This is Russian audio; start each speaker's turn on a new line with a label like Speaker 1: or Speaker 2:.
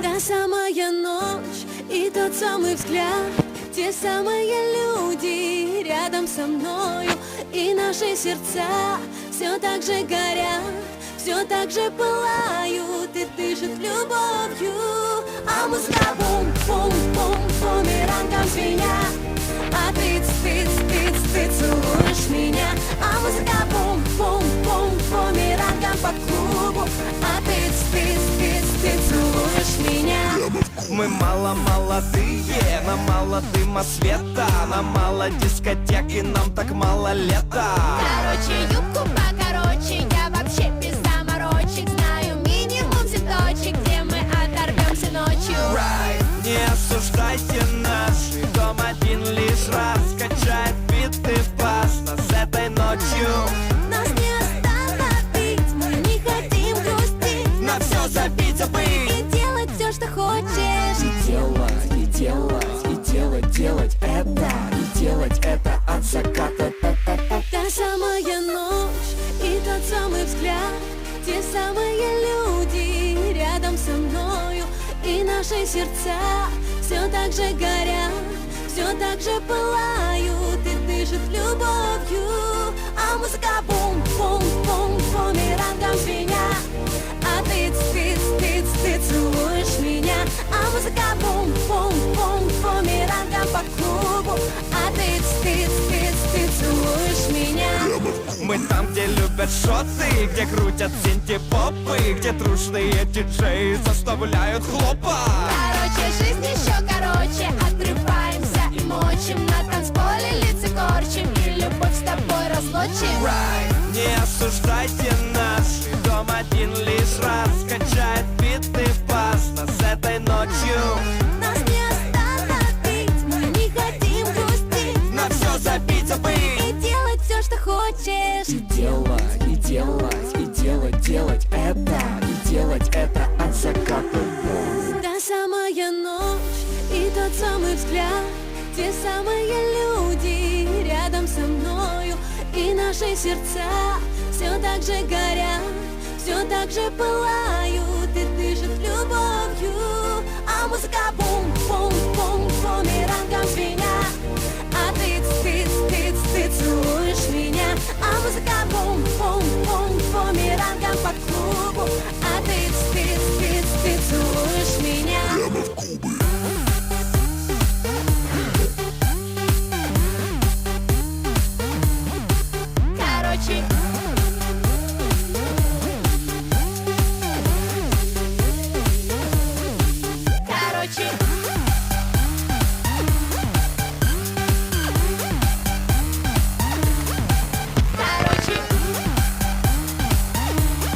Speaker 1: Та самая ночь и тот самый взгляд, те самые люди рядом со мною, и наши сердца все так же горят, все так же пылают и дышат любовью. А музыка бум-бум-бум, бумерангом звенят, а ты целуешь меня. А музыка бум-бум-бум, бумерангом по клубу, а ты целуешь меня.
Speaker 2: Мы мало молодые, нам мало дыма света, нам мало дискотек и нам так мало лета.
Speaker 1: Короче, юбку покороче, я вообще без заморочек, знаю минимум цветочек, где мы оторвемся ночью.
Speaker 2: Right. Не осуждайте нас, дом один лишь раз качает биты бас нас этой ночью.
Speaker 1: Нас не остановить, мы не хотим грустить,
Speaker 2: На все забить, забыть
Speaker 1: и делать все, что хочешь.
Speaker 3: Делать это, и делать это от заката.
Speaker 1: Та самая ночь и тот самый взгляд, те самые люди рядом со мною, и наши сердца все так же горят, все так же пылают и дышат любовью. А музыка бум-бум-бум, бумерангом звенят, а ты целуешь меня. А музыка бум-бум-бум, бумерангом по клубу, а ты целуешь меня.
Speaker 2: Мы там, где любят шоты, где крутят синти-попы, где трушные диджеи заставляют хлопать.
Speaker 1: Короче, жизнь еще короче, отрываемся и мочим, на танцполе лица корчим и любовь с тобой разлучим.
Speaker 2: Right. Не осуждайте нас, дом один лишь раз качает биты бас нас этой ночью.
Speaker 1: Нас не остановить, мы не хотим грустить,
Speaker 2: На все забить, забыть
Speaker 1: и делать все, что хочешь.
Speaker 3: Делать это, и делать это от заката.
Speaker 1: Та самая ночь и тот самый взгляд, те самые люди рядом со мною, и наши сердца все так же горят, все так же пылают и дышат любовью. А музыка бум-бум